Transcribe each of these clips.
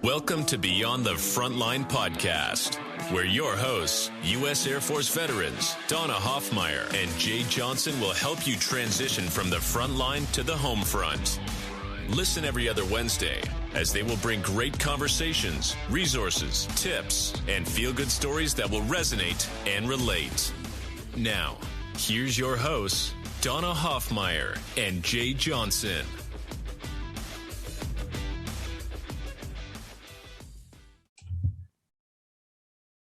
Welcome to Beyond the Frontline podcast, where your hosts, U.S. Air Force veterans Donna Hoffmeyer and Jay Johnson, will help you transition from the front line to the home front. Listen every other Wednesday as they will bring great conversations, resources, tips, and feel-good stories that will resonate and relate. Now, here's your hosts, Donna Hoffmeyer and Jay Johnson.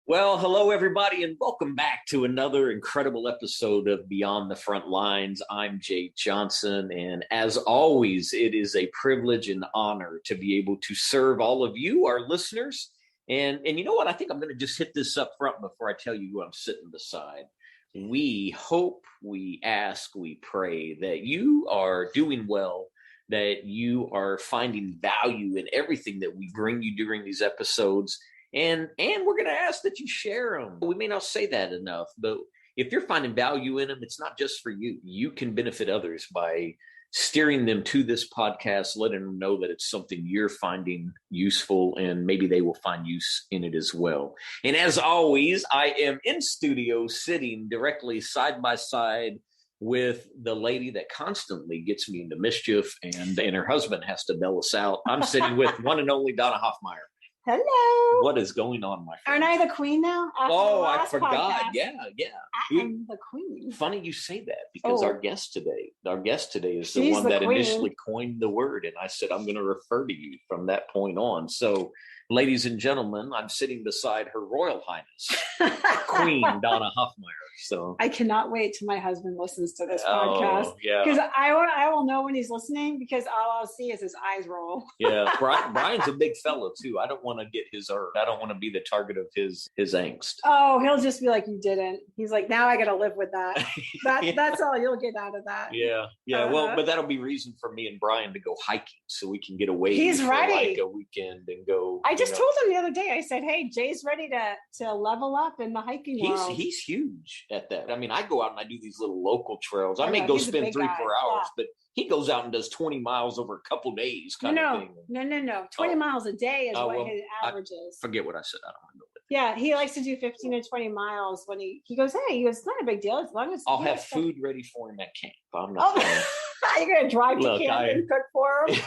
Well, hello, everybody, and welcome back to another incredible episode of Beyond the Front Lines. I'm Jay Johnson, and as always, it is a privilege and honor to be able to serve all of you, our listeners. And you know what? I think I'm going to just hit this up front before I tell you who I'm sitting beside. We hope, we ask, we pray that you are doing well, that you are finding value in everything that we bring you during these episodes. And we're going to ask that you share them. We may not say that enough, but if you're finding value in them, it's not just for you. You can benefit others by steering them to this podcast, letting them know that it's something you're finding useful, and maybe they will find use in it as well. And as always, I am in studio sitting directly side by side with the lady that constantly gets me into mischief, and her husband has to bail us out. I'm sitting with one and only Donna Hoffmeyer. Hello. What is going on, my friend? Aren't I the queen now? Oh, I forgot. Podcast? Yeah. I am the queen. Funny you say that, because our guest today is the She's one the that queen. Initially coined the word, and I said I'm going to refer to you from that point on. So, ladies and gentlemen, I'm sitting beside Her Royal Highness, Queen Donna Hoffmeyer. So I cannot wait till my husband listens to this podcast. Yeah, because I will know when he's listening, because all I'll see is his eyes roll. Yeah, Brian's a big fellow too. I don't want to get his irk. I don't want to be the target of his angst. Oh, he'll just be like, "You didn't." He's like, "Now I got to live with that." That's all you'll get out of that. Yeah. Well, but that'll be reason for me and Brian to go hiking, so we can get away. He's ready. Like a weekend and go. I just told him the other day. I said, "Hey, Jay's ready to level up in the hiking world." He's huge at that. I mean, I go out and I do these little local trails. I may go spend 3-4 hours, but he goes out and does 20 miles over a couple days kind of thing. No. 20 miles a day is what his average is. Forget what I said. I don't want to go with it. Yeah, he likes to do 15 to 20 miles when he goes, it's not a big deal as long as I'll have food ready for him at camp. I'm not You're going to drive to camp and cook for him?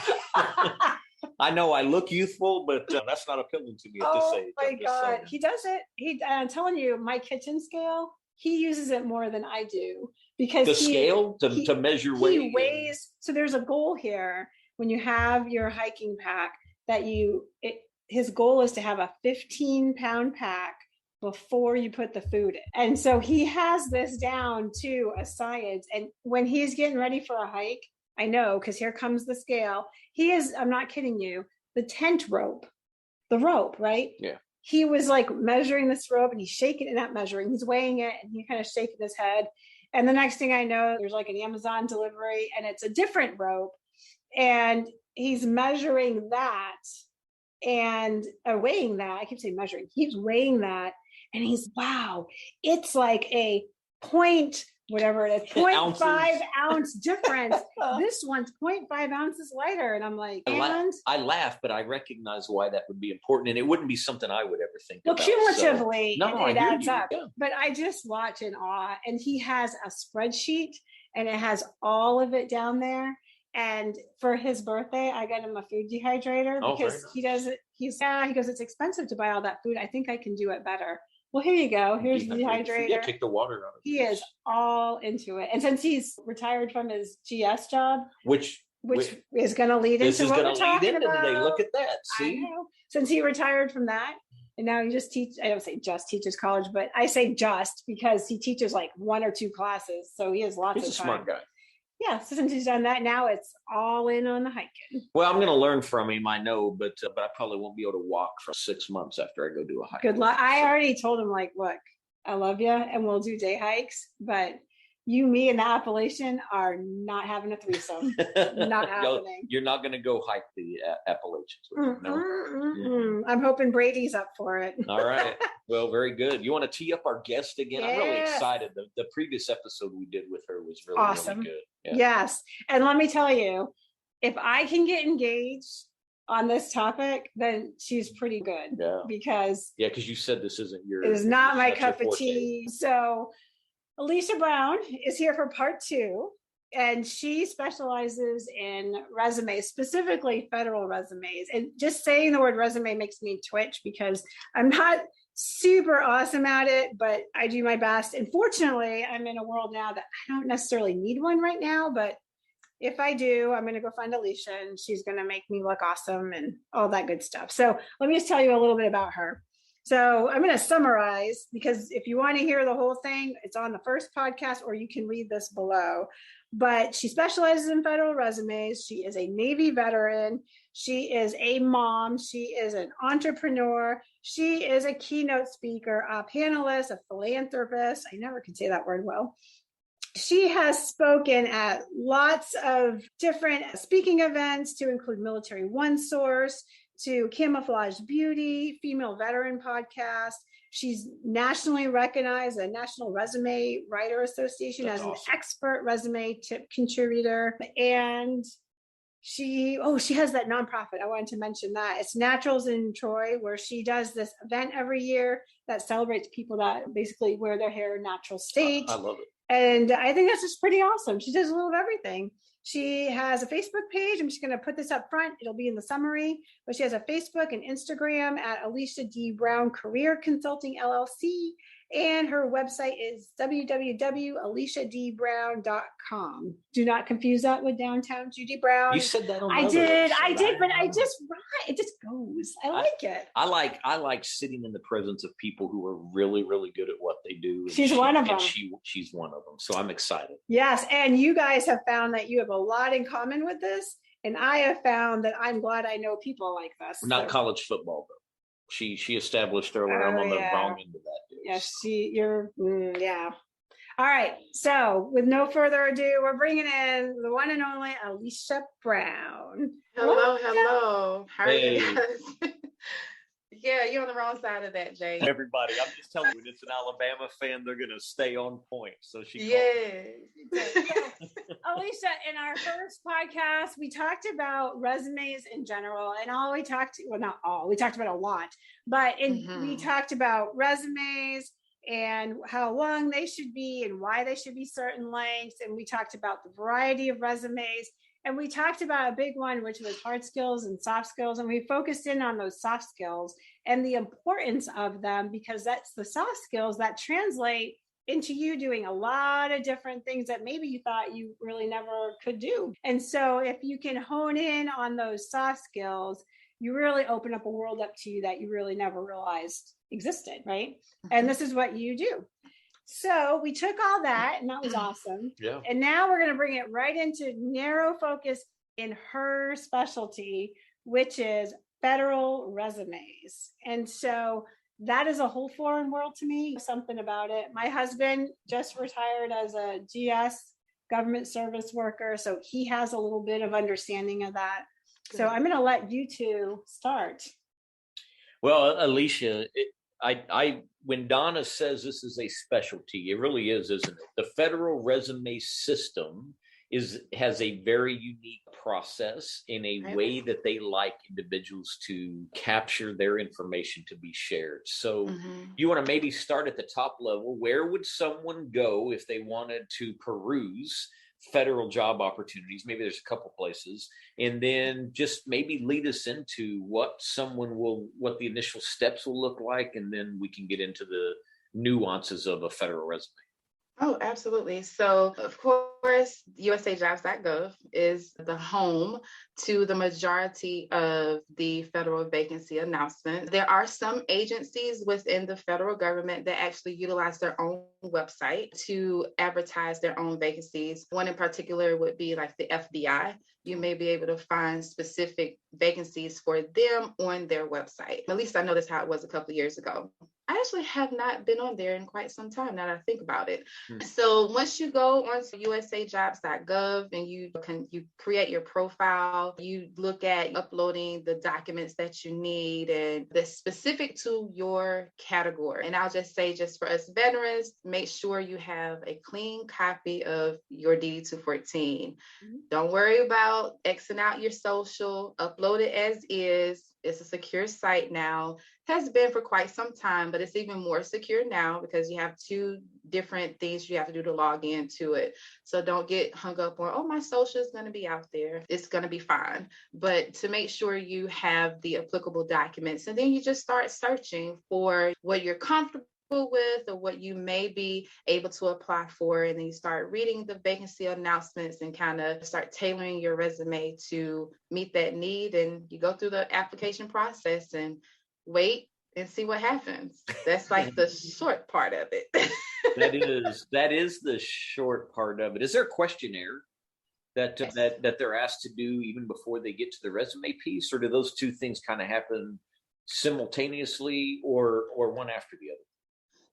I know I look youthful, but that's not appealing to me at this age. Oh my God. He does it. I'm telling you, my kitchen scale, he uses it more than I do, because the scale to measure weight. He weighs. So there's a goal here when you have your hiking pack that his goal is to have a 15-pound pack before you put the food in. And so he has this down to a science. And when he's getting ready for a hike, I know, because here comes the scale. I'm not kidding you, the tent rope, the rope, right? Yeah. He was like measuring this rope, and he's shaking it, not measuring, he's weighing it, and he kind of shaking his head. And the next thing I know, there's like an Amazon delivery, and it's a different rope. And he's measuring that and weighing that. I keep saying measuring. He's weighing that, and he's, wow, it's like a point, whatever it is, 0.5 ounce difference. This one's 0.5 ounces lighter. And I'm like, I laugh, but I recognize why that would be important. And it wouldn't be something I would ever think about. Cumulatively, it adds up. Yeah. But I just watch in awe. And he has a spreadsheet, and it has all of it down there. And for his birthday, I got him a food dehydrator, because he does it. He goes, it's expensive to buy all that food. I think I can do it better. Well, here you go. Here's the dehydrator. Yeah, take the water out of it. He is all into it. And since he's retired from his GS job, which is going to lead into what we're talking about. Today. Look at that. See? I know. Since he retired from that, and now he I don't say just teaches college, but I say just because he teaches like 1 or 2 classes. So he has lots of time. He's a smart guy. Yeah, so since he's done that, now it's all in on the hiking. Well, I'm going to learn from him, I know, but I probably won't be able to walk for 6 months after I go do a hike. Good luck. I already told him, like, look, I love you, and we'll do day hikes, but you, me, and the Appalachian are not having a threesome. Not happening. You're not going to go hike the Appalachians with me, no? I'm hoping Brady's up for it. All right. Well, very good. You want to tee up our guest again? Yes. I'm really excited. The previous episode we did with her was really, awesome. really good. Yeah. Yes. And let me tell you, if I can get engaged on this topic, then she's pretty good. Because you said this isn't your. It is not my cup of tea. So Alicia Brown is here for part 2. And she specializes in resumes, specifically federal resumes. And just saying the word resume makes me twitch because I'm not super awesome at it, but I do my best. And fortunately, I'm in a world now that I don't necessarily need one right now, but if I do, I'm going to go find Alicia and she's going to make me look awesome and all that good stuff. So let me just tell you a little bit about her. So I'm going to summarize, because if you want to hear the whole thing, it's on the first podcast, or you can read this below. But she specializes in federal resumes. She is a Navy veteran. She is a mom. She is an entrepreneur. She is a keynote speaker, a panelist, a philanthropist. I never can say that word well. She has spoken at lots of different speaking events, to include military OneSource, to Camouflaged Beauty, Female Veteran Podcast. She's nationally recognized, a National Resume Writer Association, as an expert resume tip contributor. And she has that nonprofit. I wanted to mention that. It's Naturals in Troy, where she does this event every year that celebrates people that basically wear their hair in natural state. I love it. And I think that's just pretty awesome. She does a little of everything. She has a Facebook page. I'm just going to put this up front. It'll be in the summary. But she has a Facebook and Instagram at Alisha D. Brown Career Consulting LLC. And her website is www.alishadbrown.com. Do not confuse that with Downtown Judy Brown. You said that on the I did, but it just goes. I like it. I like sitting in the presence of people who are really, really good at what they do. She's one of them. She's one of them. So I'm excited. Yes. And you guys have found that you have a lot in common with this. And I have found that I'm glad I know people like this. Not college football, though. She established earlier. I'm on the wrong end of that. Dude. Yes, yeah. All right. So with no further ado, we're bringing in the one and only Alicia Brown. Hello. How are Hey. you guys? Yeah, you're on the wrong side of that, Jay. Everybody, I'm just telling you, when it's an Alabama fan, they're going to stay on point. So she. Alicia, in our first podcast, we talked about resumes in general, and we talked about a lot, but we talked about resumes and how long they should be and why they should be certain lengths. And we talked about the variety of resumes. And we talked about a big one, which was hard skills and soft skills. And we focused in on those soft skills and the importance of them, because that's the soft skills that translate into you doing a lot of different things that maybe you thought you really never could do. And so if you can hone in on those soft skills, you really open up a world up to you that you really never realized existed, right? And this is what you do. So we took all that, and that was awesome. Yeah. And now we're going to bring it right into narrow focus in her specialty, which is federal resumes. And so that is a whole foreign world to me, something about it. My husband just retired as a GS, government service worker, so he has a little bit of understanding of that. So I'm going to let you two start. Well, Alicia, when Donna says this is a specialty, it really is, isn't it? The federal resume system has a very unique process in a way that they like individuals to capture their information to be shared. So you want to maybe start at the top level. Where would someone go if they wanted to peruse federal job opportunities? Maybe there's a couple places, and then just maybe lead us into what the initial steps will look like, and then we can get into the nuances of a federal resume. Oh, absolutely. So, of course, usajobs.gov is the home to the majority of the federal vacancy announcements. There are some agencies within the federal government that actually utilize their own website to advertise their own vacancies. One in particular would be like the FBI. You may be able to find specific vacancies for them on their website. At least I know that's how it was a couple of years ago. I actually have not been on there in quite some time now that I think about it. So once you go onto usajobs.gov and you create your profile, you look at uploading the documents that you need and that's specific to your category. And I'll just say, just for us veterans, make sure you have a clean copy of your DD-214. Don't worry about Xing out your social, upload it as is. It's a secure site now. Has been for quite some time, but it's even more secure now because you have 2 different things you have to do to log into it. So don't get hung up on, oh, my social is going to be out there. It's going to be fine. But to make sure you have the applicable documents, and then you just start searching for what you're comfortable with or what you may be able to apply for, and then you start reading the vacancy announcements and kind of start tailoring your resume to meet that need, and you go through the application process and wait and see what happens. That's like the short part of it. That is the short part of it. Is there a questionnaire that they're asked to do even before they get to the resume piece, or do those 2 things kind of happen simultaneously or one after the other?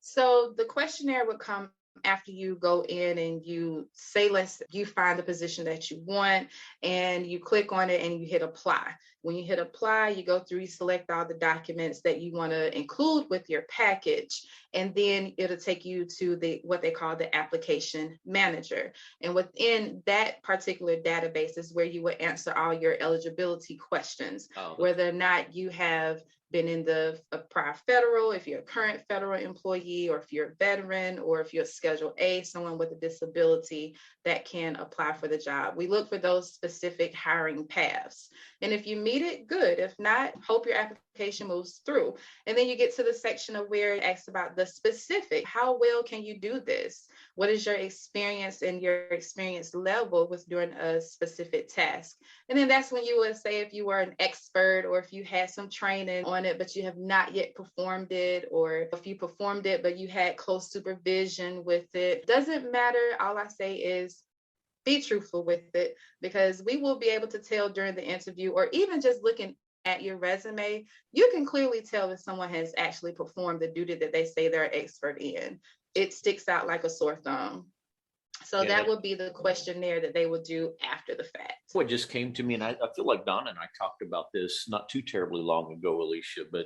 So the questionnaire would come after you go in and you say, you find the position that you want and you click on it and you hit apply. When you hit apply, you go through, you select all the documents that you want to include with your package, and then it'll take you to what they call the application manager. And within that particular database is where you would answer all your eligibility questions, whether or not you have been in the prior federal, if you're a current federal employee, or if you're a veteran, or if you're Schedule A, someone with a disability that can apply for the job. We look for those specific hiring paths. And if you meet it, good. If not, hope your application moves through. And then you get to the section of where it asks about the specific. How well can you do this? What is your experience and your experience level with doing a specific task? And then that's when you would say if you were an expert or if you had some training on it, but you have not yet performed it, or if you performed it, but you had close supervision with it. Doesn't matter. All I say is be truthful with it, because we will be able to tell during the interview, or even just looking at your resume, you can clearly tell if someone has actually performed the duty that they say they're an expert in. It sticks out like a sore thumb. So that would be the questionnaire that they would do after the fact. What just came to me, and I feel like Donna and I talked about this not too terribly long ago, Alicia, but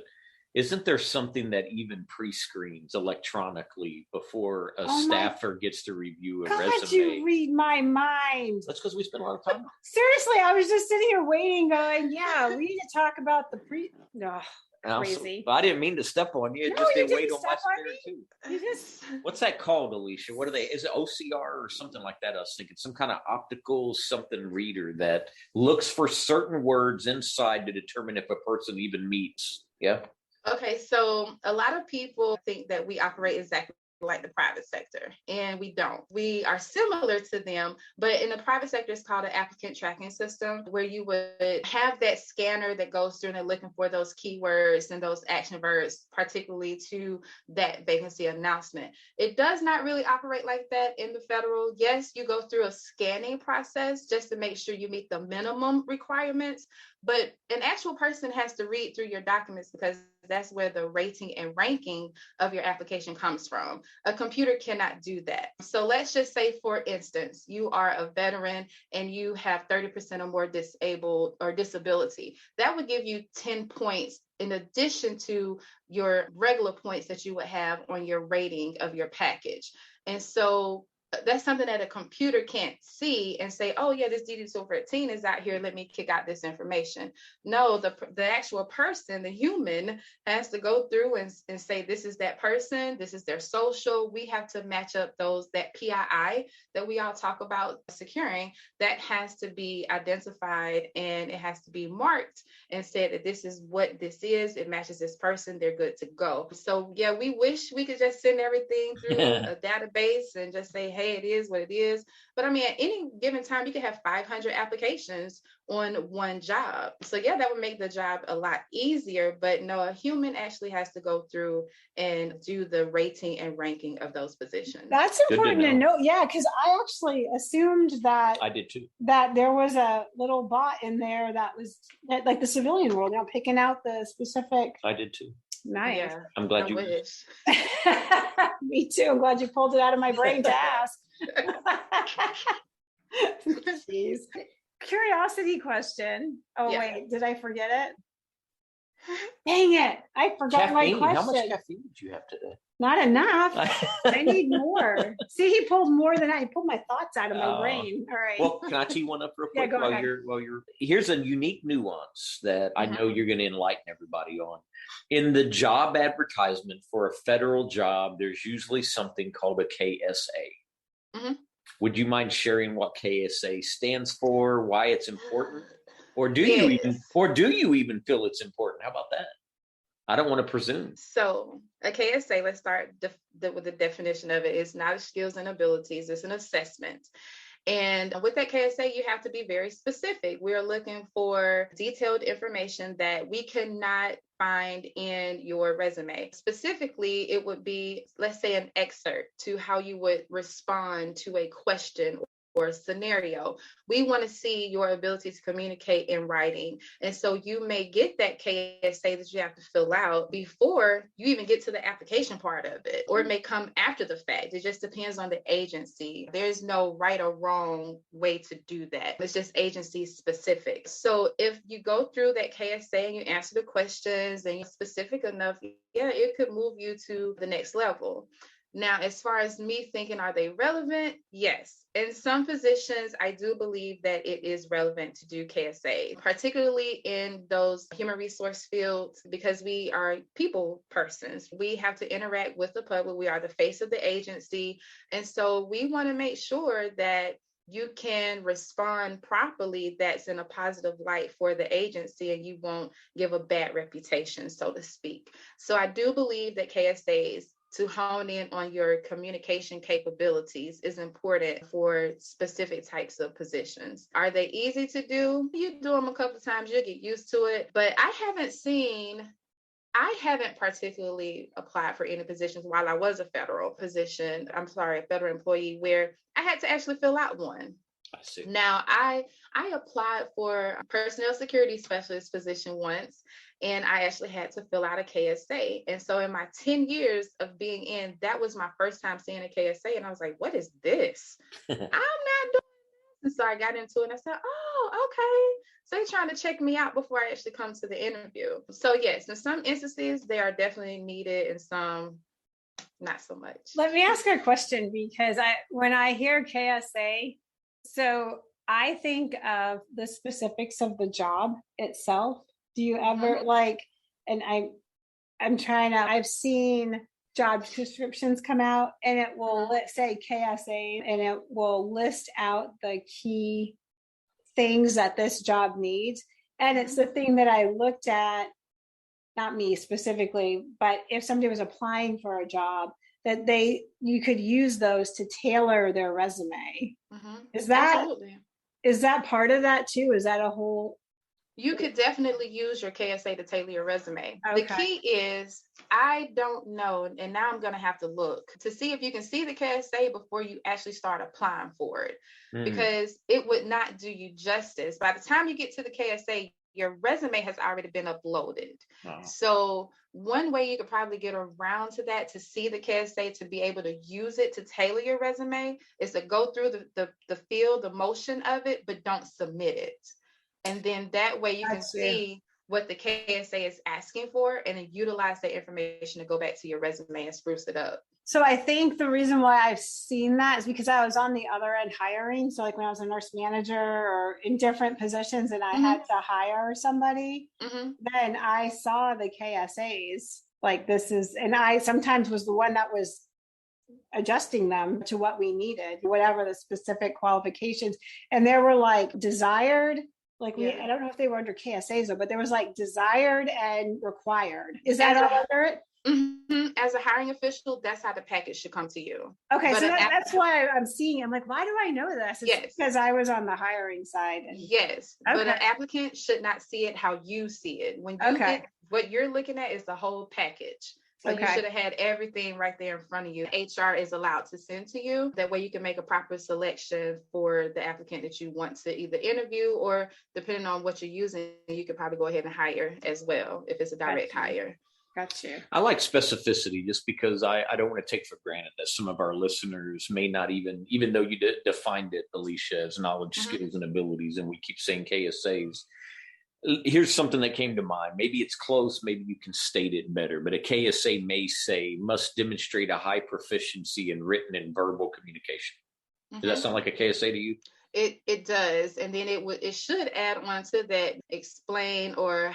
isn't there something that even pre-screens electronically before a staffer gets to review a resume? God, you read my mind. That's because we spend a lot of time on it. Seriously, I was just sitting here waiting, going, yeah, we need to talk about the crazy. I didn't mean to step on you. No, Just you didn't wait didn't on my step on me. too. What's that called, Alicia? What are they? Is it OCR or something like that? I was thinking some kind of optical something reader that looks for certain words inside to determine if a person even meets. Yeah. Okay, so a lot of people think that we operate exactly like the private sector, and we don't. We are similar to them, but in the private sector, it's called an applicant tracking system, where you would have that scanner that goes through and they're looking for those keywords and those action verbs, particularly to that vacancy announcement. It does not really operate like that in the federal. Yes, you go through a scanning process just to make sure you meet the minimum requirements, but an actual person has to read through your documents, because that's where the rating and ranking of your application comes from. A computer cannot do that. So let's just say, for instance, you are a veteran and you have 30% or more disabled or disability. That would give you 10 points in addition to your regular points that you would have on your rating of your package. And so that's something that a computer can't see and say, oh yeah, this DD-214 is out here, let me kick out this information. No, the actual person, the human, has to go through and say, this is that person, this is their social. We have to match up that PII that we all talk about securing. That has to be identified and it has to be marked and said that this is what this is. It matches this person, they're good to go. So yeah, we wish we could just send everything through a database and just say, hey, it is what it is. But I mean, at any given time, you could have 500 applications on one job. So yeah, that would make the job a lot easier. But no, a human actually has to go through and do the rating and ranking of those positions. That's important to know. Yeah, because I actually assumed that I did too. That there was a little bot in there that was like the civilian world, picking out the specific. I did too. Nice. Yeah, I'm glad I you wish. Me too. I'm glad you pulled it out of my brain to ask. Jeez. Curiosity question. Oh, Yeah. wait, did I forget it? Dang it. I forgot my caffeine. question. How much caffeine did you have today? Not enough. I need more. See, he pulled more than he pulled my thoughts out of my brain. All right. Well, can I tee one up real quick Yeah, go ahead. while you're here's a unique nuance that I know you're going to enlighten everybody on. In the job advertisement for a federal job, there's usually something called a KSA. Mm-hmm. Would you mind sharing what KSA stands for, why it's important? Or do you even feel it's important? How about that? I don't want to presume. So a KSA, let's start with the definition of it. It's not skills and abilities. It's an assessment. And with that KSA, you have to be very specific. We're looking for detailed information that we cannot find in your resume. Specifically, it would be, let's say, an excerpt to how you would respond to a question or scenario. We want to see your ability to communicate in writing. And so you may get that KSA that you have to fill out before you even get to the application part of it, or it may come after the fact. It just depends on the agency. There's no right or wrong way to do that. It's just agency specific. So if you go through that KSA and you answer the questions and you're specific enough, yeah, it could move you to the next level. Now, as far as me thinking, are they relevant? Yes. In some positions, I do believe that it is relevant to do KSA, particularly in those human resource fields, because we are people persons. We have to interact with the public. We are the face of the agency. And so we want to make sure that you can respond properly that's in a positive light for the agency and you won't give a bad reputation, so to speak. So I do believe that KSAs, to hone in on your communication capabilities, is important for specific types of positions. Are they easy to do? You do them a couple of times, you'll get used to it. But I haven't particularly applied for any positions while I was a federal employee, where I had to actually fill out one. I see. Now, I applied for a personnel security specialist position once, and I actually had to fill out a KSA. And so in my 10 years of being in, that was my first time seeing a KSA. And I was like, what is this? I'm not doing this. And so I got into it and I said, oh, okay. So they're trying to check me out before I actually come to the interview. So yes, in some instances, they are definitely needed, and some not so much. Let me ask a question, because when I hear KSA, so I think of the specifics of the job itself. Do you ever I've seen job descriptions come out and it will say KSA and it will list out the key things that this job needs. And it's the thing that I looked at, not me specifically, but if somebody was applying for a job, that you could use those to tailor their resume. Absolutely. Is that part of that too? Is that a whole? You could definitely use your KSA to tailor your resume. Okay. The key is, I don't know, and now I'm going to have to look to see if you can see the KSA before you actually start applying for it, because it would not do you justice. By the time you get to the KSA, your resume has already been uploaded. Wow. So one way you could probably get around to that, to see the KSA, to be able to use it to tailor your resume, is to go through the field, the motion of it, but don't submit it. And then that way you can see what the KSA is asking for and then utilize that information to go back to your resume and spruce it up. So I think the reason why I've seen that is because I was on the other end hiring. So like when I was a nurse manager or in different positions and I had to hire somebody, then I saw the KSAs like this is, and I sometimes was the one that was adjusting them to what we needed, whatever the specific qualifications. And there were like desired, like I don't know if they were under KSAs, but there was like desired and required. Is that all under it? As a hiring official, that's how the package should come to you. Okay, but so that's why I'm seeing. I'm like, why do I know this? It's because I was on the hiring side. But an applicant should not see it how you see it. When you get, what you're looking at is the whole package. So you should have had everything right there in front of you. HR is allowed to send to you. That way you can make a proper selection for the applicant that you want to either interview, or depending on what you're using, you could probably go ahead and hire as well if it's a direct hire. Got you. I like specificity just because I don't want to take for granted that some of our listeners may not even though you defined it, Alicia, as knowledge, skills, and abilities, and we keep saying KSAs. Here's something that came to mind. Maybe it's close. Maybe you can state it better. But a KSA may say must demonstrate a high proficiency in written and verbal communication. Does that sound like a KSA to you? It does, and then it should add on to that, explain or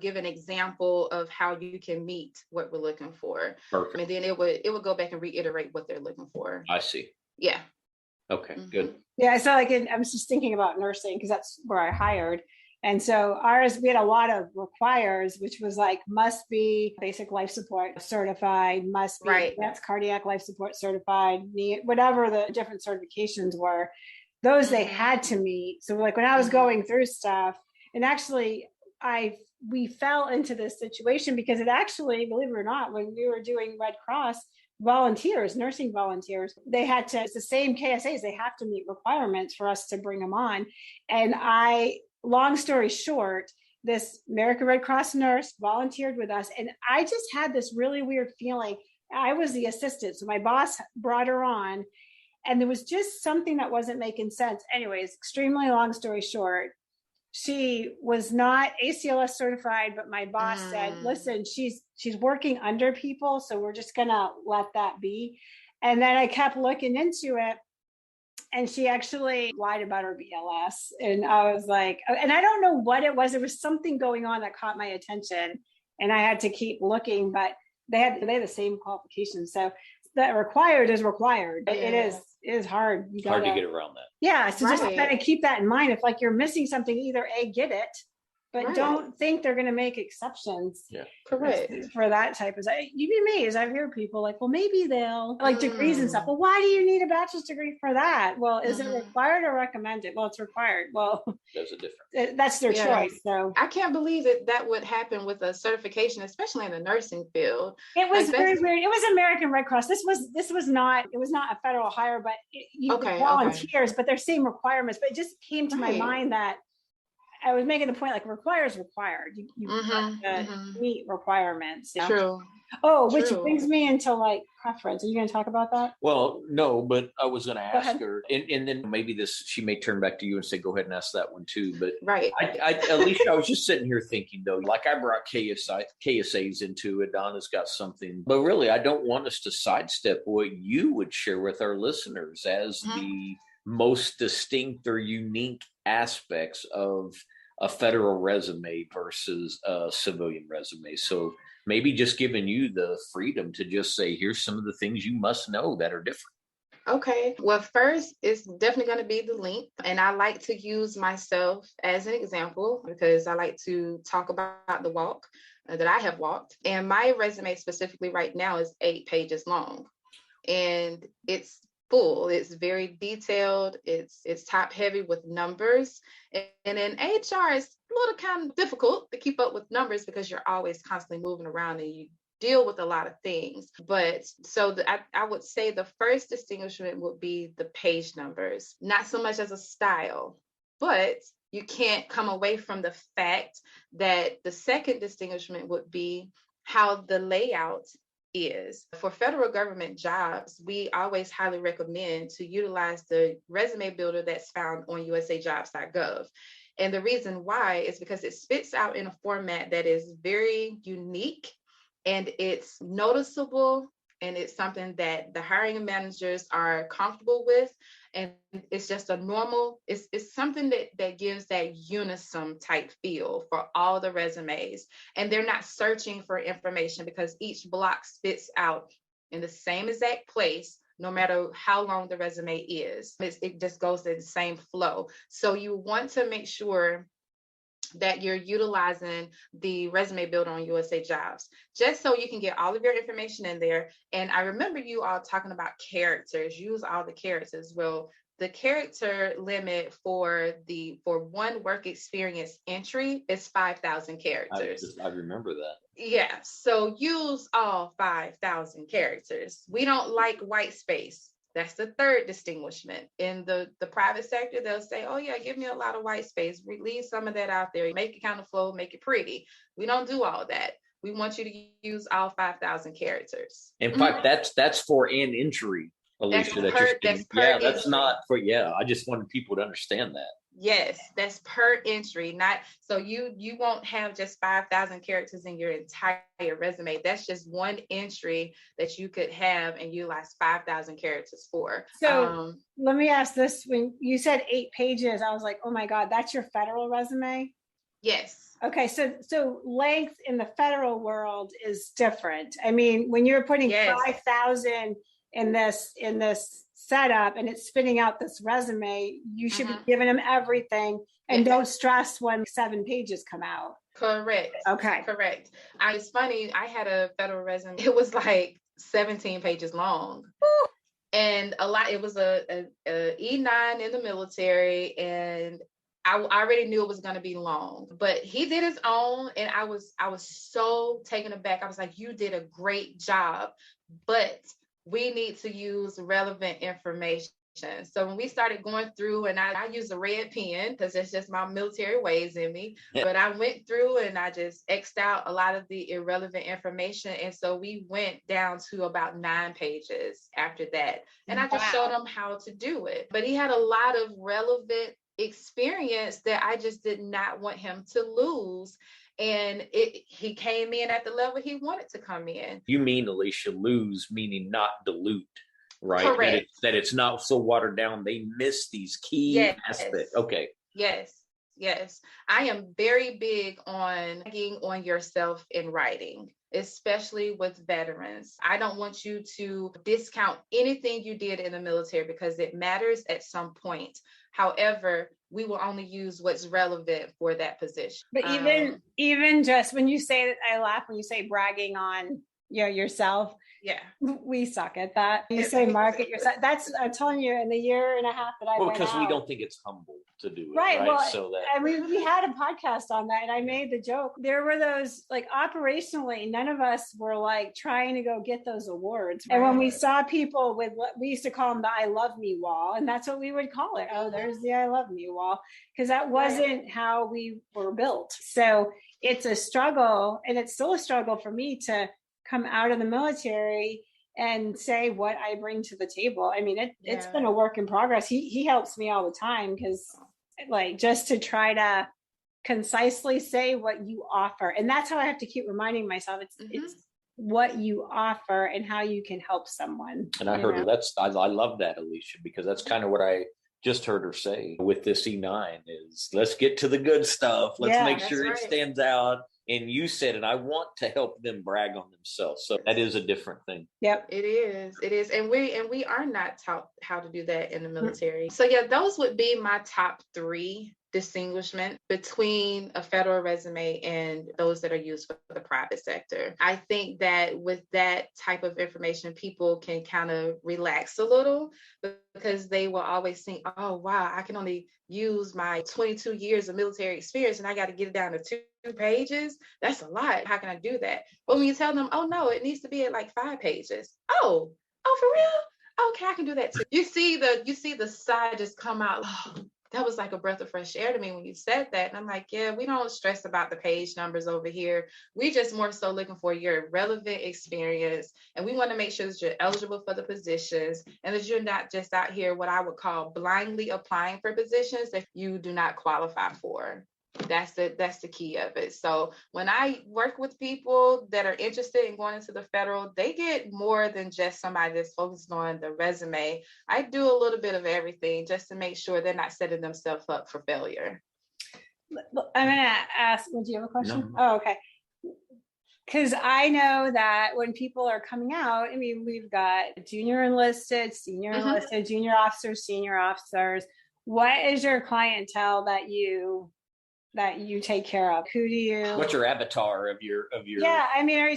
give an example of how you can meet what we're looking for. Perfect. And then it would go back and reiterate what they're looking for. I see. Yeah. Okay. Good. Yeah. So I was just thinking about nursing because that's where I hired. And so ours, we had a lot of requires, which was like, must be basic life support certified, must be advanced cardiac life support certified, whatever the different certifications were, those they had to meet. So like when I was going through stuff, and actually we fell into this situation because it actually, believe it or not, when we were doing Red Cross, volunteers, nursing volunteers, it's the same KSAs, they have to meet requirements for us to bring them on. And long story short, this American Red Cross nurse volunteered with us. And I just had this really weird feeling. I was the assistant. So my boss brought her on and there was just something that wasn't making sense. Anyways, extremely long story short, she was not ACLS certified, but my boss said, listen, she's working under people. So we're just going to let that be. And then I kept looking into it. And she actually lied about her BLS. And I was like, and I don't know what it was. There was something going on that caught my attention. And I had to keep looking, but they had the same qualifications. So that required is required. Yeah. It is hard. Hard to get around that. Yeah. So just kind of keep that in mind. If like you're missing something, either get it, but don't think they're going to make exceptions. Yeah. Correct. For that type of, you'd be amazed. I hear people like, well, maybe they'll like degrees and stuff. Well, why do you need a bachelor's degree for that? Well, is it required or recommended? Well, it's required. Well, there's a difference. That's their choice. So I can't believe that would happen with a certification, especially in the nursing field. It was very weird. It was American Red Cross. It was not a federal hire, but volunteers, but they're same requirements. But it just came to my mind that I was making the point like requires required. You have to meet requirements. You know? True. Oh, which brings me into like preference. Are you going to talk about that? Well, no, but I was going to ask her, and then maybe she may turn back to you and say, go ahead and ask that one too. But Alicia, I was just sitting here thinking though, like I brought KSAs into it. Donna's got something, but really I don't want us to sidestep what you would share with our listeners as the most distinct or unique aspects of a federal resume versus a civilian resume. So maybe just giving you the freedom to just say, here's some of the things you must know that are different. Okay. Well, first, it's definitely going to be the length. And I like to use myself as an example because I like to talk about the walk that I have walked. And my resume specifically right now is 8 pages long. And it's full. It's very detailed. It's top heavy with numbers. And in HR, it's a little kind of difficult to keep up with numbers because you're always constantly moving around and you deal with a lot of things. But so I would say the first distinguishment would be the page numbers, not so much as a style, but you can't come away from the fact that the second distinguishment would be how the layout is. For federal government jobs, we always highly recommend to utilize the resume builder that's found on usajobs.gov. And the reason why is because it spits out in a format that is very unique and it's noticeable and it's something that the hiring managers are comfortable with. And it's just a normal, it's something that gives that unison type feel for all the resumes. And they're not searching for information because each block spits out in the same exact place, no matter how long the resume is. It just goes in the same flow. So you want to make sure that you're utilizing the resume builder on USA Jobs, just so you can get all of your information in there. And I remember you all talking about characters, use all the characters. Well, the character limit for one work experience entry is 5,000 characters. I remember that. Yeah, so use all 5,000 characters. We don't like white space. That's the third distinguishment. In the private sector, they'll say, oh yeah, give me a lot of white space. Leave some of that out there. Make it kind of flow, make it pretty. We don't do all that. we want you to use all 5,000 characters. In fact, that's for an entry, Alicia. That's not for, I just wanted people to understand that. Yes, that's per entry. Not so you won't have just 5,000 characters in your entire resume. That's just one entry that you could have and utilize 5,000 characters for. So let me ask this: when you said 8 pages, I was like, oh my God, that's your federal resume? Yes. Okay, so length in the federal world is different. I mean, when you're putting 5,000 in this setup and it's spitting out this resume, you should be giving them everything, and don't stress when 7 pages come out. Correct. Okay. Correct. It's funny, I had a federal resume. It was like 17 pages long. Woo. And it was a E9 in the military, and I already knew it was going to be long, but he did his own, and I was so taken aback. I was like, you did a great job, but we need to use relevant information. So when we started going through, and I use a red pen because it's just my military ways in me, but I went through and I just X'd out a lot of the irrelevant information. And so we went down to about 9 pages after that. And I just showed him how to do it. But he had a lot of relevant experience that I just did not want him to lose. And he came in at the level he wanted to come in. You mean, Alicia, lose, meaning not dilute, right? Correct. That it's not so watered down. They miss these key aspects. Okay. Yes. I am very big on tagging on yourself in writing, especially with veterans. I don't want you to discount anything you did in the military because it matters at some point. However, we will only use what's relevant for that position. But even just when you say that, I laugh when you say bragging on yourself. Yeah, we suck at that. You say market yourself. That's, I'm telling you, in the year and a half that I went because we out, don't think it's humble to do it, right? Well, so that, and we had a podcast on that, and I made the joke. There were those, like, operationally, none of us were like trying to go get those awards. Right. And when we saw people with what we used to call them the "I love me" wall, and that's what we would call it. Oh, there's the "I love me" wall, because that wasn't how we were built. So it's a struggle, and it's still a struggle for me to come out of the military and say what I bring to the table. I mean, it's been a work in progress. He helps me all the time, because like, just to try to concisely say what you offer. And that's how I have to keep reminding myself. It's what you offer and how you can help someone. And I heard her, I love that, Alicia, because that's kind of what I just heard her say with this E9 is, let's get to the good stuff. Let's make sure it stands out. And you said it, I want to help them brag on themselves. So that is a different thing. Yep. It is. And we are not taught how to do that in the military. So those would be my top 3 distinguishment between a federal resume and those that are used for the private sector. I think that with that type of information, people can kind of relax a little, because they will always think, oh, wow, I can only use my 22 years of military experience and I got to get it down to 2 pages. That's a lot. How can I do that? But when you tell them, oh, no, it needs to be at like 5 pages. Oh, for real? Okay, I can do that too. You see the side just come out. Oh, that was like a breath of fresh air to me when you said that. And I'm like, we don't stress about the page numbers over here. We just more so looking for your relevant experience. And we want to make sure that you're eligible for the positions and that you're not just out here, what I would call blindly applying for positions that you do not qualify for. That's the key of it. So when I work with people that are interested in going into the federal, they get more than just somebody that's focused on the resume. I do a little bit of everything just to make sure they're not setting themselves up for failure. I'm going to ask, do you have a question? No. Oh, okay. Because I know that when people are coming out, I mean, we've got junior enlisted, senior enlisted, junior officers, senior officers. What is your clientele that you take care of? Who do you? What's your avatar of your? Yeah, I mean,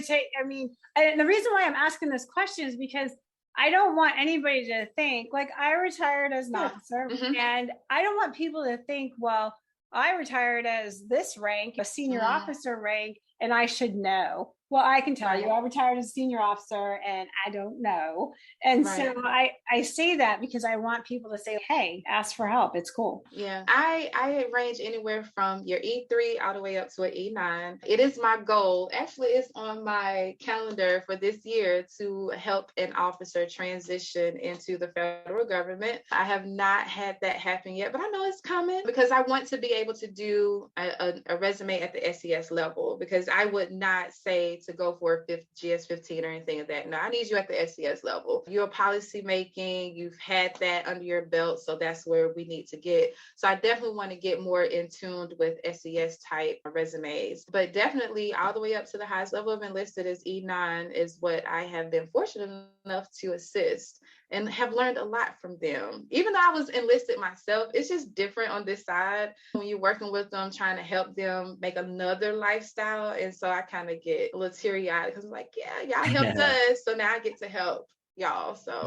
and the reason why I'm asking this question is because I don't want anybody to think, like, I retired as an officer, and I don't want people to think, well, I retired as this rank, a senior officer rank, and I should know. Well, I can tell you, I retired as a senior officer and I don't know. And so I say that because I want people to say, hey, ask for help. It's cool. Yeah, I range anywhere from your E3 all the way up to an E9. It is my goal. Actually, it's on my calendar for this year to help an officer transition into the federal government. I have not had that happen yet, but I know it's coming because I want to be able to do a resume at the SES level, because I would not say to go for a GS-15 or anything of that. No, I need you at the SES level. You're policy making, you've had that under your belt, so that's where we need to get. So I definitely want to get more in tune with SES type resumes, but definitely all the way up to the highest level of enlisted is E9 is what I have been fortunate enough to assist and have learned a lot from them. Even though I was enlisted myself, it's just different on this side when you're working with them, trying to help them make another lifestyle. And so I kind of get a little teary-eyed because I'm like, yeah, y'all helped us, so now I get to help y'all. So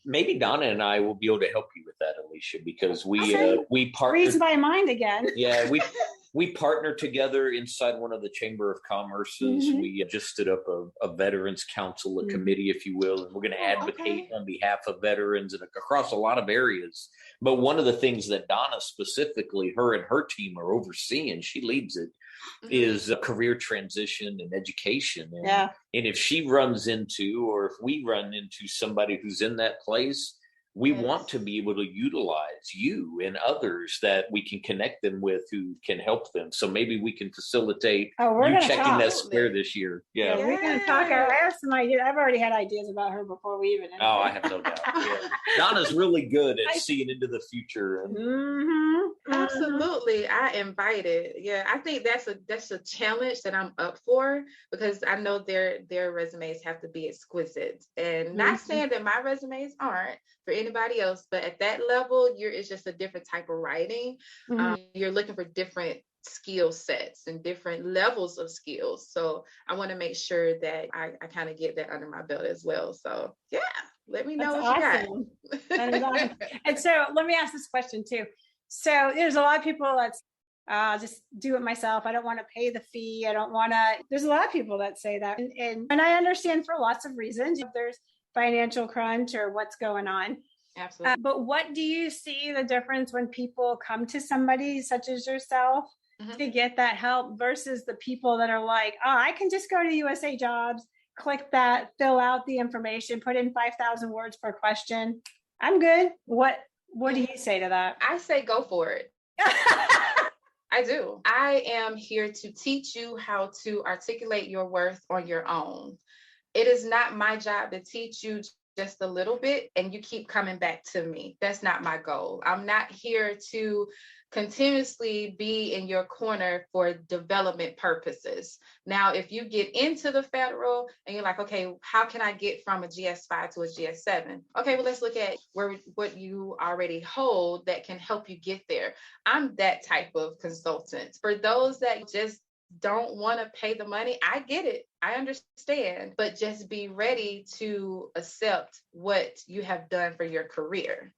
maybe Donna and I will be able to help you with that, Alicia, because we partnered. Reads my mind again. Yeah, we partnered together inside one of the Chamber of Commerce's. Mm-hmm. We just stood up a Veterans Council, a committee, if you will, and we're going to advocate on behalf of veterans and across a lot of areas. But one of the things that Donna specifically, her and her team are overseeing, she leads it, is career transition and education. And if she runs into, or if we run into somebody who's in that place, we want to be able to utilize you and others that we can connect them with who can help them. So maybe we can facilitate you checking that square this year. Yeah, we're going to talk. I have some ideas. I've already had ideas about her before we even. Oh, I have no doubt. Yeah. Donna's really good at seeing into the future. And... Absolutely, I invite it. Yeah, I think that's a challenge that I'm up for, because I know their resumes have to be exquisite, and not saying that my resumes aren't for anybody else, but at that level, it's just a different type of writing. You're looking for different skill sets and different levels of skills. So I want to make sure that I kind of get that under my belt as well. So yeah, let me know what you got. That is awesome. And so let me ask this question too. So there's a lot of people that's just do it myself. I don't want to pay the fee. I don't want to. There's a lot of people that say that. And I understand for lots of reasons. If there's financial crunch or what's going on. Absolutely. But what do you see the difference when people come to somebody such as yourself to get that help versus the people that are like, oh, I can just go to USA Jobs, click that, fill out the information, put in 5,000 words per question. I'm good. What do you say to that? I say go for it. I do. I am here to teach you how to articulate your worth on your own. It is not my job to teach you just a little bit and you keep coming back to me. That's not my goal. I'm not here to continuously be in your corner for development purposes. Now, if you get into the federal and you're like, okay, how can I get from a GS5 to a GS7? Okay, well, let's look at what you already hold that can help you get there. I'm that type of consultant. For those that just don't want to pay the money, I get it. I understand, but just be ready to accept what you have done for your career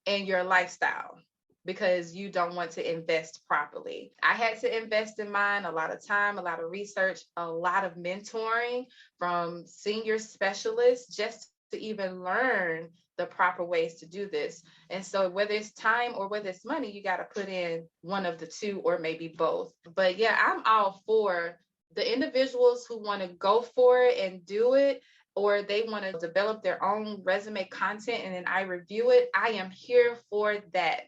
and your lifestyle, because you don't want to invest properly. I had to invest in mine, a lot of time, a lot of research, a lot of mentoring from senior specialists just to even learn the proper ways to do this. And so whether it's time or whether it's money, you got to put in one of the two or maybe both. But yeah, I'm all for the individuals who want to go for it and do it, or they want to develop their own resume content and then I review it. I am here for that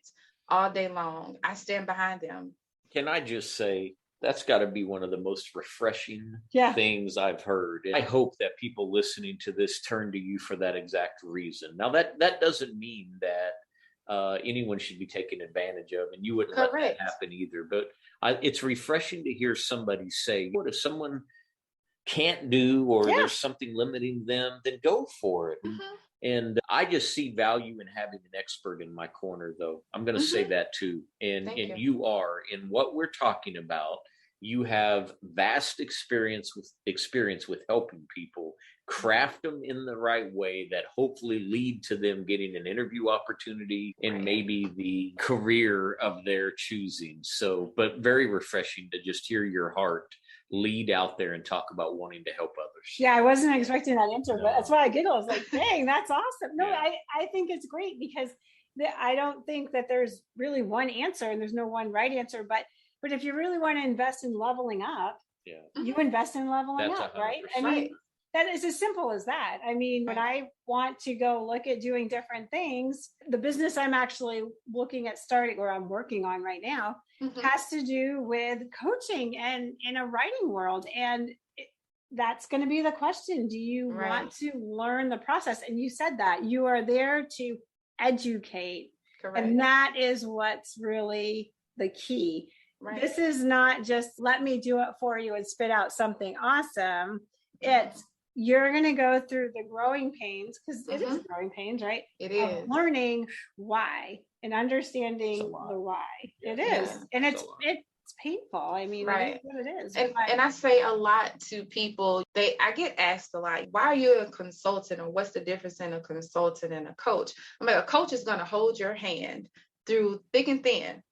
all day long. I stand behind them. Can I just say, that's got to be one of the most refreshing things I've heard. And I hope that people listening to this turn to you for that exact reason. Now, that doesn't mean that anyone should be taken advantage of, and you wouldn't let that happen either. But it's refreshing to hear somebody say, what if someone can't do, or there's something limiting them, then go for it. And I just see value in having an expert in my corner, though. I'm going to say that too. And you are, in what we're talking about, you have vast experience with helping people craft them in the right way that hopefully lead to them getting an interview opportunity and maybe the career of their choosing. So, but very refreshing to just hear your heart lead out there and talk about wanting to help others. Yeah, I wasn't expecting that answer, but that's why I giggled. I was like, dang, that's awesome. No, Yeah. I think it's great because I don't think that there's really one answer and there's no one right answer. But if you really want to invest in leveling up, you invest in leveling up, right? I mean, that is as simple as that. I mean, when I want to go look at doing different things, the business I'm actually looking at starting or I'm working on right now has to do with coaching and in a writing world. And that's going to be the question. Do you want to learn the process? And you said that you are there to educate. Correct. And that is what's really the key. Right. This is not just let me do it for you and spit out something awesome. It's you're going to go through the growing pains because it is growing pains, right? It is learning why and understanding the why. It is. And it's painful. I mean, it is what it is. And I say a lot to people, I get asked a lot, why are you a consultant or what's the difference in a consultant and a coach? I mean, a coach is going to hold your hand through thick and thin.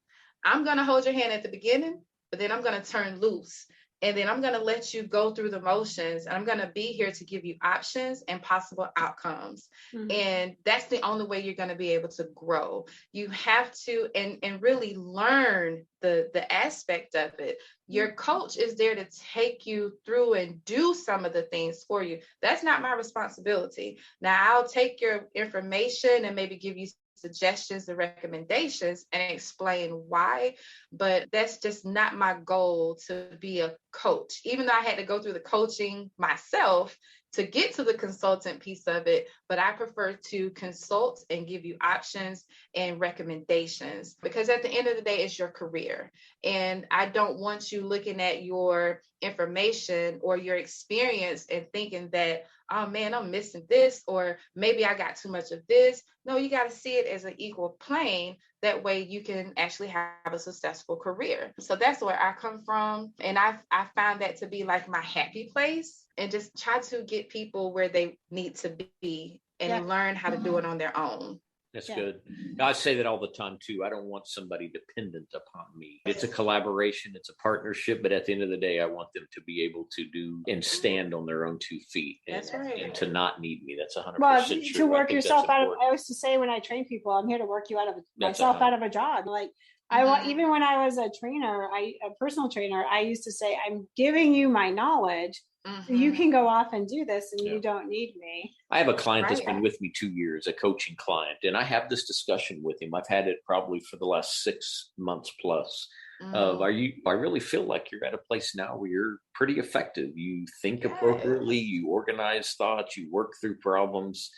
I'm going to hold your hand at the beginning, but then I'm going to turn loose. And then I'm going to let you go through the motions. And I'm going to be here to give you options and possible outcomes. And that's the only way you're going to be able to grow. You have to and really learn the aspect of it. Your coach is there to take you through and do some of the things for you. That's not my responsibility. Now, I'll take your information and maybe give you suggestions and recommendations and explain why, but that's just not my goal to be a coach. Even though I had to go through the coaching myself to get to the consultant piece of it, but I prefer to consult and give you options and recommendations because at the end of the day, it's your career. And I don't want you looking at your information or your experience and thinking that, oh man, I'm missing this, or maybe I got too much of this. No, you got to see it as an equal plane. That way you can actually have a successful career. So that's where I come from. And I found that to be like my happy place and just try to get people where they need to be and learn how to do it on their own. That's good. I say that all the time too. I don't want somebody dependent upon me. It's a collaboration, it's a partnership, but at the end of the day, I want them to be able to do and stand on their own 2 feet and, and to not need me. That's 100% true. To work yourself out of, I used to say when I train people, I'm here to work you out of myself out of a job. Like I want, even when I was a trainer, a personal trainer, I used to say, I'm giving you my knowledge. So you can go off and do this and you don't need me. I have a client that's been with me 2 years, a coaching client, and I have this discussion with him. I've had it probably for the last 6 months plus of I really feel like you're at a place now where you're pretty effective. You think appropriately, you organize thoughts, you work through problems.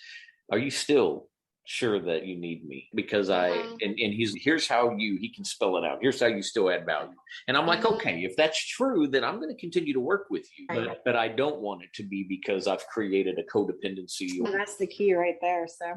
Are you still sure that you need me? Because here's how he can spell it out. Here's how you still add value. And I'm like, okay, if that's true, then I'm going to continue to work with you. But I don't want it to be because I've created a codependency. And that's the key right there. So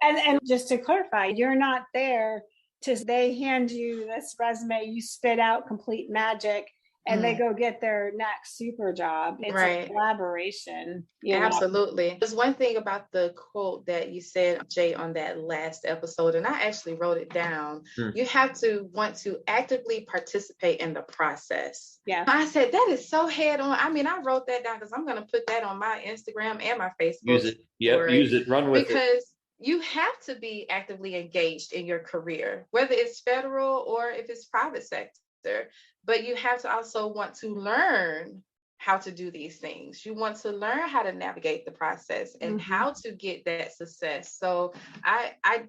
and just to clarify, you're not there to they hand you this resume, you spit out complete magic and they go get their next super job. It's a collaboration. Absolutely. There's one thing about the quote that you said, Jay, on that last episode, and I actually wrote it down. You have to want to actively participate in the process. Yeah. I said, that is so head on. I mean, I wrote that down because I'm going to put that on my Instagram and my Facebook. Use it. Use it. Run with it. Because you have to be actively engaged in your career, whether it's federal or if it's private sector. But you have to also want to learn how to do these things. You want to learn how to navigate the process and how to get that success. So I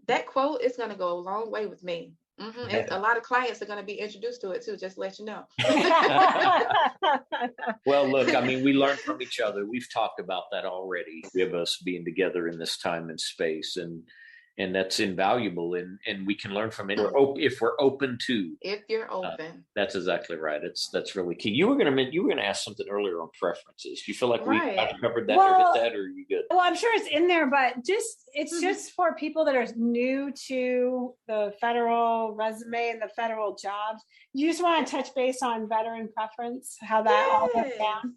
that quote is going to go a long way with me. And a lot of clients are going to be introduced to it too, just to let you know. Well, look, I mean, we learn from each other. We've talked about that already. We have us being together in this time and space, and that's invaluable, and we can learn from it if we're open to. If you're open, that's exactly right. That's really key. You were going to ask something earlier on preferences. Do you feel like I've covered that or hit that, or are you good? Well, I'm sure it's in there, but it's just for people that are new to the federal resume and the federal jobs. You just want to touch base on veteran preference, how that all went down.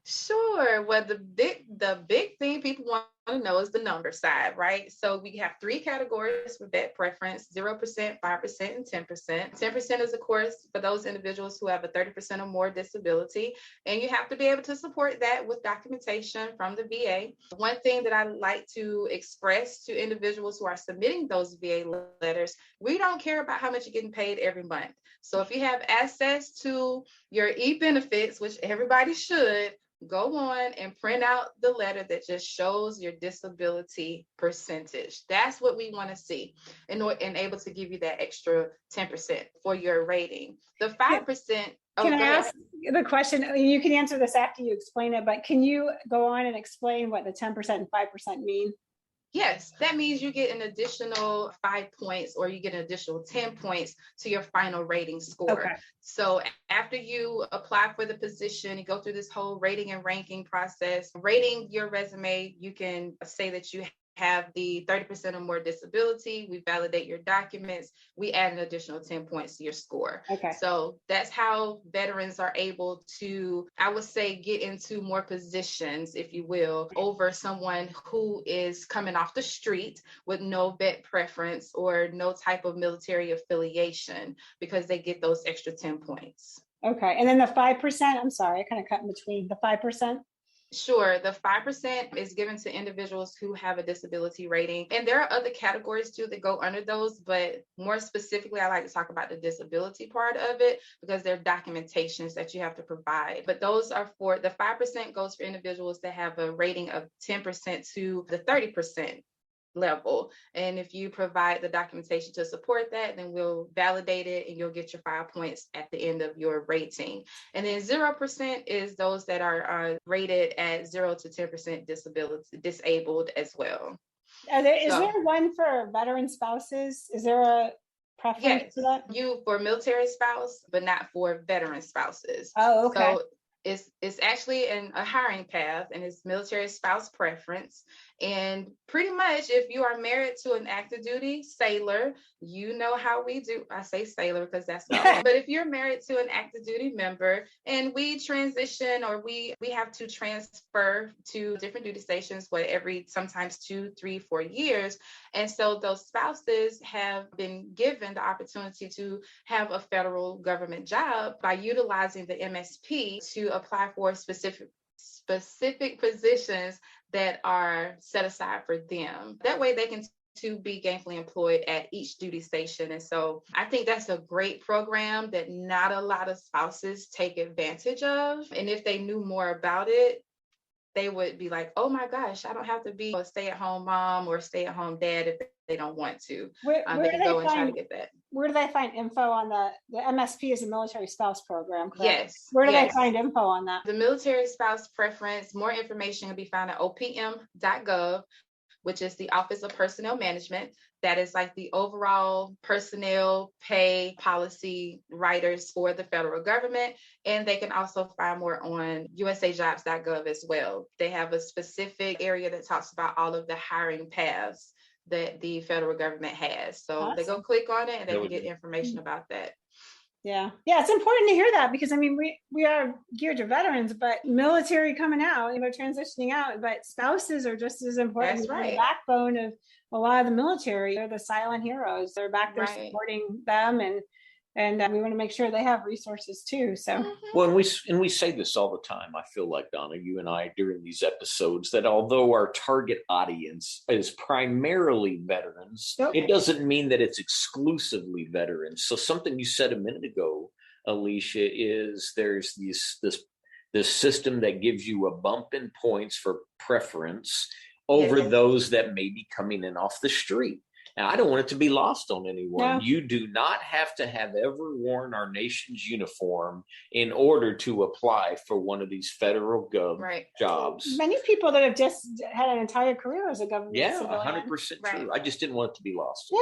Sure. Well, the big thing people want to know is the number side, right? So we have three categories for vet preference: 0%, 5%, and 10%. 10% is, of course, for those individuals who have a 30% or more disability, and you have to be able to support that with documentation from the VA. One thing that I like to express to individuals who are submitting those VA letters: we don't care about how much you're getting paid every month. So if you have access to your e-benefits, which everybody should, go on and print out the letter that just shows your disability percentage. That's what we want to see and able to give you that extra 10% for your rating. The 5%. Can I ask the question? You can answer this after you explain it, but can you go on and explain what the 10% and 5% mean? Yes, that means you get an additional 5 points, or you get an additional 10 points to your final rating score. Okay. So after you apply for the position, you go through this whole rating and ranking process. Rating your resume, you can say that you have the 30% or more disability. We validate your documents. We add an additional 10 points to your score. Okay. So that's how veterans are able to, I would say, get into more positions, if you will, over someone who is coming off the street with no vet preference or no type of military affiliation, because they get those extra 10 points. Okay. And then the 5%, I'm sorry, I kind of cut in between. The 5%? Sure. The 5% is given to individuals who have a disability rating. And there are other categories too that go under those, but more specifically, I like to talk about the disability part of it, because there are documentations that you have to provide. But those are for, the 5% goes for individuals that have a rating of 10% to the 30% level. And if you provide the documentation to support that, then we'll validate it and you'll get your 5 points at the end of your rating. And then 0% is those that are rated at 0 to 10% disabled as well. Is there one for veteran spouses? Is there a preference for that? For military spouse, but not for veteran spouses. Oh, okay. So it's actually a hiring path, and it's military spouse preference. And pretty much, if you are married to an active duty sailor, you know how we do. I say sailor because that's not. But if you're married to an active duty member and we transition, or we have to transfer to different duty stations, every sometimes 2, 3, 4 years. And so those spouses have been given the opportunity to have a federal government job by utilizing the MSP to apply for specific positions that are set aside for them. That way they can to be gainfully employed at each duty station. And so I think that's a great program that not a lot of spouses take advantage of. And if they knew more about it, they would be like, oh my gosh, I don't have to be a stay-at-home mom or stay-at-home dad if they don't want to. They can go and try to get that. Where do they find info on the MSP is a military spouse program, correct? Yes. Where do they find info on that? The military spouse preference, more information can be found at opm.gov, which is the Office of Personnel Management. That is like the overall personnel pay policy writers for the federal government. And they can also find more on usajobs.gov as well. They have a specific area that talks about all of the hiring paths that the federal government has. So Awesome. They go click on it and they can get information about that. Yeah, it's important to hear that, because I mean, we are geared to veterans, but military coming out, transitioning out, but spouses are just as important. That's right. The backbone of a lot of the military. They're the silent heroes. They're back there supporting them, and we want to make sure they have resources too. So, well, and we say this all the time. I feel like, Donna, you and I during these episodes, that although our target audience is primarily veterans, it doesn't mean that it's exclusively veterans. So something you said a minute ago, Alicia, is there's this system that gives you a bump in points for preference over those that may be coming in off the street. Now, I don't want it to be lost on anyone. No. You do not have to have ever worn our nation's uniform in order to apply for one of these federal jobs. Many people that have just had an entire career as a government civilian. 100% true. I just didn't want it to be lost.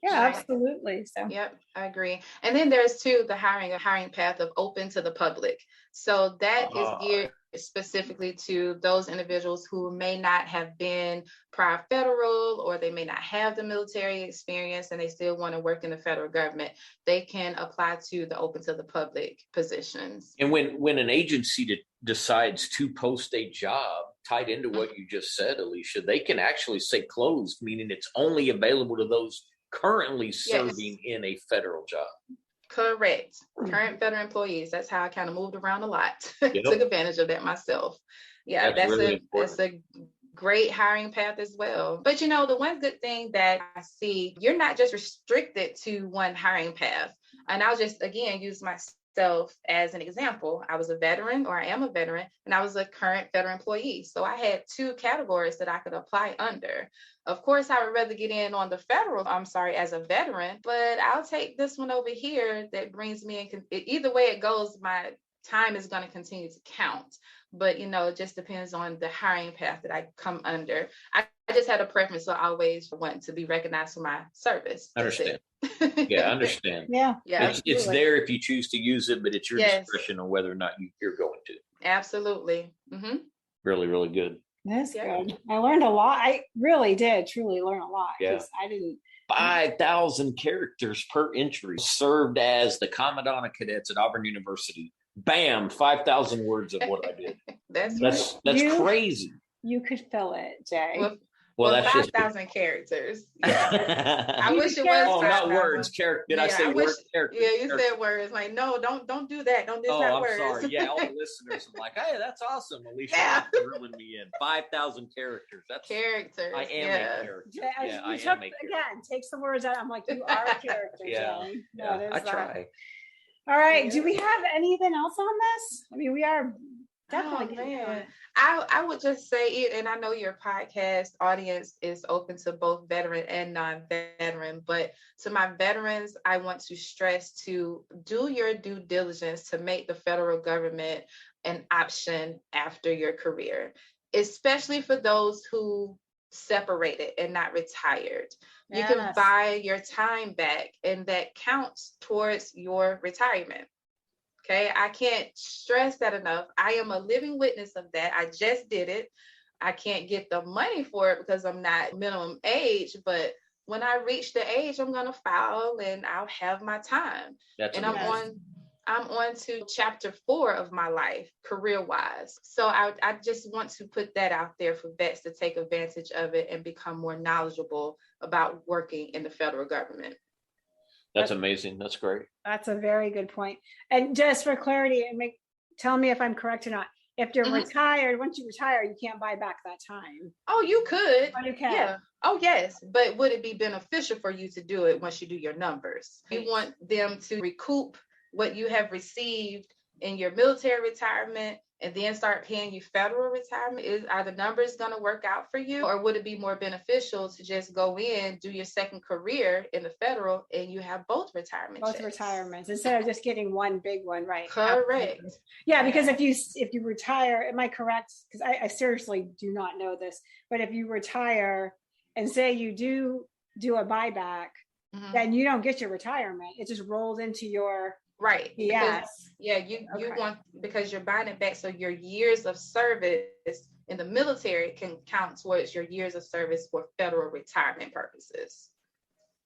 Absolutely. So. Yep, I agree. And then there's a hiring path of open to the public. So that is geared specifically to those individuals who may not have been prior federal, or they may not have the military experience and they still want to work in the federal government. They can apply to the open to the public positions. And when an agency decides to post a job tied into what you just said, Alicia, they can actually say closed, meaning it's only available to those currently serving in a federal job. Correct. Current federal employees. That's how I kind of moved around a lot. Yep. Took advantage of that myself. Yeah, that's a great hiring path as well. But you know, the one good thing that I see, you're not just restricted to one hiring path. And I'll just, again, use myself as an example. I was a veteran, or I am a veteran, and I was a current federal employee. So I had two categories that I could apply under. Of course, I would rather get in on the federal, as a veteran, but I'll take this one over here that brings me in. Either way it goes, my time is going to continue to count. But, you know, it just depends on the hiring path that I come under. I just had a preference, so I always want to be recognized for my service. Understand. Yeah, understand. Yeah. It's there if you choose to use it, but it's your discretion on whether or not you're going to. Absolutely. Mm-hmm. Really, really good. That's good. I learned a lot. I really did truly learn a lot. Yeah. I didn't. 5,000 characters per entry. Served as the Commandant of Cadets at Auburn University. Bam, 5,000 words of what I did. That's crazy. You could fill it, Jay. Well, that's 5,000 characters. Yeah. I wish it was. Oh, not words. Did I say words? Characters. Yeah, you said words. Like, no, don't do that. Don't do that. I'm words. Sorry. Yeah, all the listeners are like, hey, that's awesome, Alicia. Drilling me in 5,000 characters. That's characters. I am a character. Yeah, I am a character. Again, takes the words out. I'm like, you are a character. Yeah. I try. All right. Do we have anything else on this? I mean, we are definitely. I would just say it, and I know your podcast audience is open to both veteran and non-veteran, but to my veterans, I want to stress to do your due diligence to make the federal government an option after your career, especially for those who separated and not retired. You can buy your time back, and that counts towards your retirement. Okay, I can't stress that enough. I am a living witness of that. I just did it. I can't get the money for it because I'm not minimum age, but when I reach the age, I'm going to file and I'll have my time. That's and amazing. I'm on to chapter 4 of my life, career-wise. So I just want to put that out there for vets to take advantage of it and become more knowledgeable about working in the federal government. That's amazing. That's great. That's a very good point. And just for clarity, and tell me if I'm correct or not. If you're retired, once you retire, you can't buy back that time. Oh, you could. Oh, you can. Yeah. Oh, yes. But would it be beneficial for you to do it once you do your numbers? You want them to recoup what you have received in your military retirement and then start paying you federal retirement? Are the numbers going to work out for you? Or would it be more beneficial to just go in, do your second career in the federal, and you have both retirements instead of just getting one big one, right? Correct. Yeah, because if you retire, am I correct? Because I seriously do not know this, but if you retire and say you do a buyback, then you don't get your retirement. It just rolls into your right. Yes. You want, because you're buying it back, so your years of service in the military can count towards your years of service for federal retirement purposes.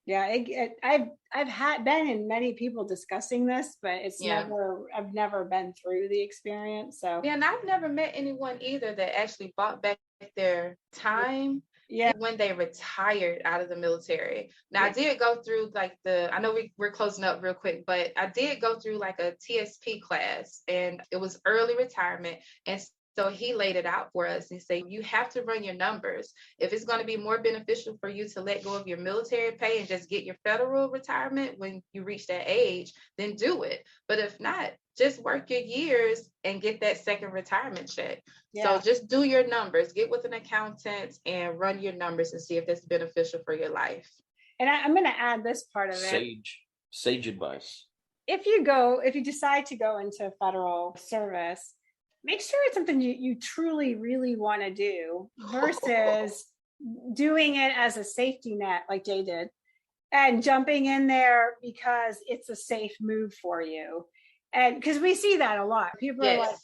Yeah, I've been in many people discussing this, but I've never been through the experience. So and I've never met anyone either that actually bought back their time. Yeah, when they retired out of the military. Now, I did go through I know we're closing up real quick, but I did go through like a TSP class, and it was early retirement. And so he laid it out for us and said, you have to run your numbers. If it's going to be more beneficial for you to let go of your military pay and just get your federal retirement when you reach that age, then do it. But if not, just work your years and get that second retirement check. Yeah. So just do your numbers, get with an accountant and run your numbers and see if that's beneficial for your life. And I'm going to add this part of it. Sage advice. If you decide to go into federal service, make sure it's something you truly, really want to do versus doing it as a safety net like Jay did and jumping in there because it's a safe move for you. And because we see that a lot. People are like,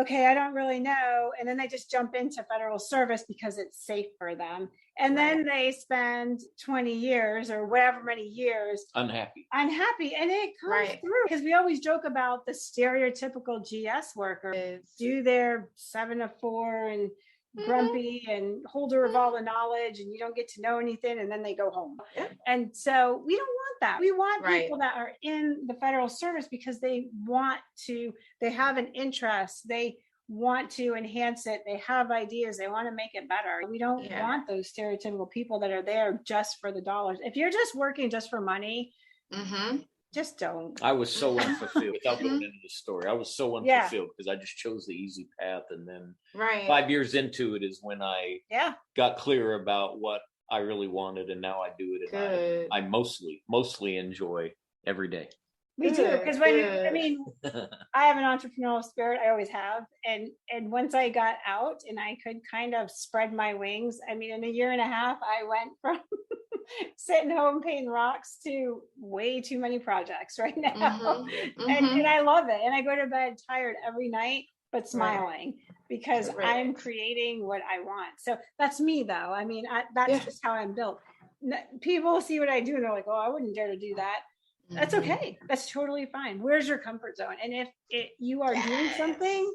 okay, I don't really know. And then they just jump into federal service because it's safe for them. And then they spend 20 years or whatever many years unhappy. And it comes through because we always joke about the stereotypical GS worker do their 7 to 4 and grumpy and holder of all the knowledge, and you don't get to know anything, and then they go home. Yep. And so we don't want that. We want Right. people that are in the federal service because they have an interest. They want to enhance it. They have ideas. They want to make it better. We don't want those stereotypical people that are there just for the dollars. If you're just working just for money, just don't. I was so unfulfilled without going into the story. I was so unfulfilled because I just chose the easy path. And then 5 years into it is when I got clear about what I really wanted. And now I do it. And I mostly enjoy every day. Me too, because I have an entrepreneurial spirit. I always have, and once I got out and I could kind of spread my wings. I mean, in a year and a half, I went from sitting home painting rocks to way too many projects right now, and I love it. And I go to bed tired every night, but smiling because I'm creating what I want. So that's me, though. I mean, that's just how I'm built. People see what I do and they're like, "Oh, I wouldn't dare to do that." That's okay. That's totally fine. Where's your comfort zone? And if you are doing something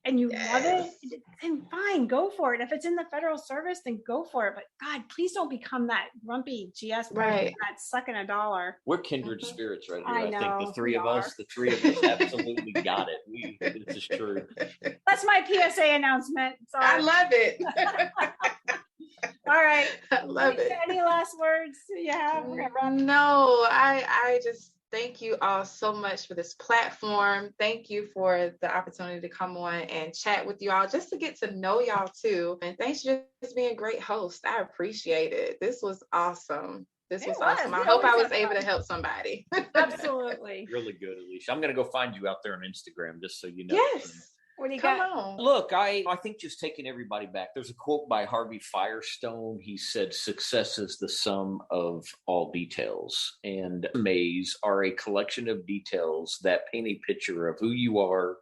and you love it, then fine, go for it. If it's in the federal service, then go for it. But God, please don't become that grumpy GS person that's sucking a dollar. We're kindred spirits right here. I know, think the three of us absolutely got it. This is true. That's my PSA announcement. Sorry. I love it. All right. I love it. Any last words you have? No, I just thank you all so much for this platform. Thank you for the opportunity to come on and chat with you all, just to get to know y'all too. And thanks for just being a great host. I appreciate it. This was awesome. Awesome. I hope I was able to help somebody. Absolutely. Really good, Alicia. I'm going to go find you out there on Instagram, just so you know. Yes. What do you Come got? on. Look, I think just taking everybody back, there's a quote by Harvey Firestone. He said, "Success is the sum of all details." And resumes are a collection of details that paint a picture of who you are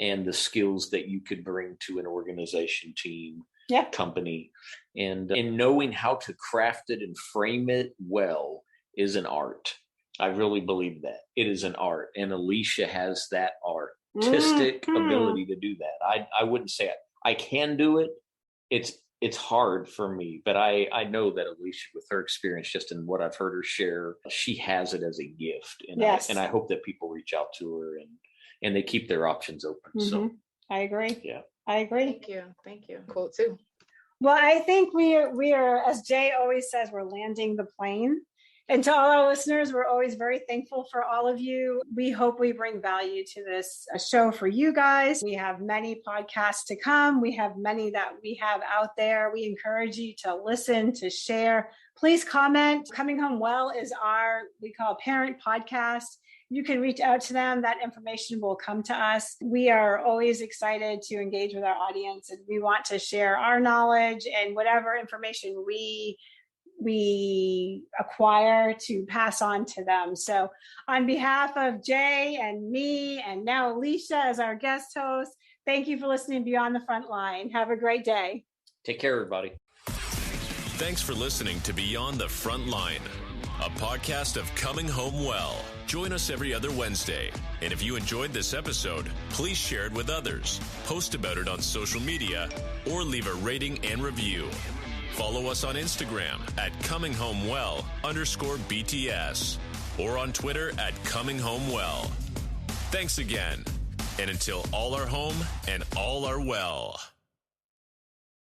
and the skills that you could bring to an organization, team, company. And knowing how to craft it and frame it well is an art. I really believe that. It is an art. And Alicia has that artistic ability to do that. I wouldn't say I can do it. It's hard for me, but I know that Alicia, with her experience, just in what I've heard her share, she has it as a gift. And I hope that people reach out to her and they keep their options open. So I agree. Yeah. I agree. Thank you. Cool too. Well, I think we are, as Jay always says, we're landing the plane. And to all our listeners, we're always very thankful for all of you. We hope we bring value to this show for you guys. We have many podcasts to come. We have many that we have out there. We encourage you to listen, to share. Please comment. Coming Home Well is we call parent podcast. You can reach out to them. That information will come to us. We are always excited to engage with our audience, and we want to share our knowledge and whatever information we acquire to pass on to them. So on behalf of Jay and me, and now Alicia as our guest host, thank you for listening Beyond the Frontline. Have a great day. Take care, everybody. Thanks for listening to Beyond the Frontline, a podcast of Coming Home Well. Join us every other Wednesday. And if you enjoyed this episode, please share it with others, post about it on social media, or leave a rating and review. Follow us on Instagram at ComingHomeWell_BTS or on Twitter at ComingHomeWell. Thanks again. And until all are home and all are well.